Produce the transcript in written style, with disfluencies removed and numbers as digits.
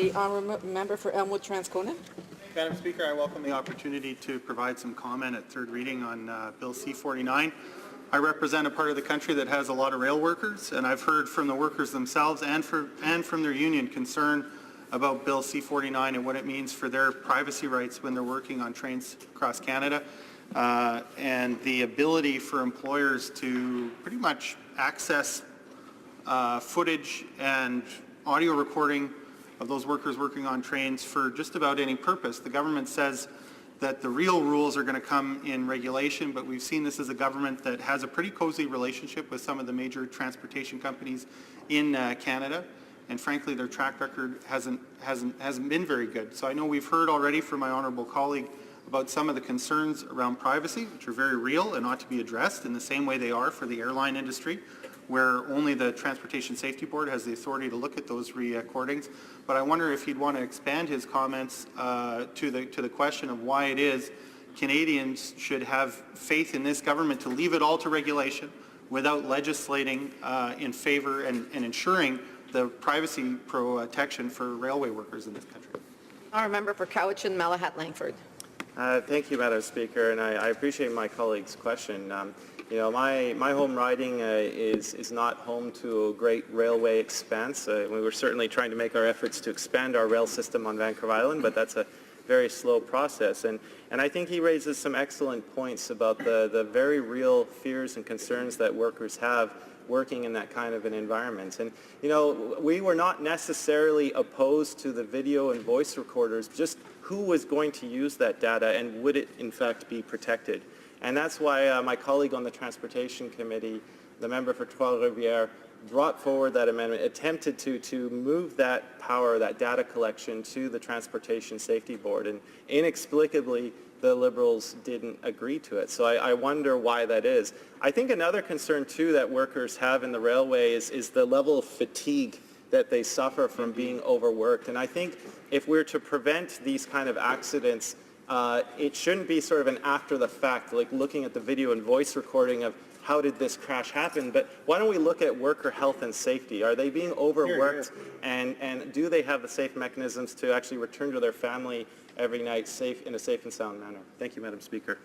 The honourable member for Elmwood, Transcona. Madam Speaker, I welcome the opportunity to provide some comment at third reading on Bill C-49. I represent a part of the country that has a lot of rail workers, and I've heard from the workers themselves and from their union concern about Bill C-49 and what it means for their privacy rights when they're working on trains across Canada, and the ability for employers to pretty much access footage and audio recording of those workers working on trains for just about any purpose. The government says that the real rules are going to come in regulation, but we've seen this as a government that has a pretty cozy relationship with some of the major transportation companies in Canada, and frankly their track record hasn't been very good. So I know we've heard already from my honourable colleague about some of the concerns around privacy, which are very real and ought to be addressed in the same way they are for the airline industry, where only the Transportation Safety Board has the authority to look at those recordings. But I wonder if he'd want to expand his comments to the question of why it is Canadians should have faith in this government to leave it all to regulation without legislating in favour and ensuring the privacy protection for railway workers in this country. Honourable member for Cowichan, Malahat, Langford. Thank you, Madam Speaker, and I appreciate my colleague's question. You know, my home riding is not home to a great railway expanse. We were certainly trying to make our efforts to expand our rail system on Vancouver Island, but that's a very slow process. And I think he raises some excellent points about the very real fears and concerns that workers have working in that kind of an environment. And, you know, we were not necessarily opposed to the video and voice recorders, just who was going to use that data and would it in fact be protected. And that's why my colleague on the Transportation Committee, the member for Trois-Rivières, brought forward that amendment, attempted to move that power, that data collection, to the Transportation Safety Board. And inexplicably, the Liberals didn't agree to it. So I wonder why that is. I think another concern, too, that workers have in the railway is the level of fatigue that they suffer from being overworked. And I think if we're to prevent these kind of accidents, it shouldn't be sort of an after the fact, like looking at the video and voice recording of how did this crash happen, but why don't we look at worker health and safety? Are they being overworked, and do they have the safe mechanisms to actually return to their family every night in a safe and sound manner? Thank you, Madam Speaker.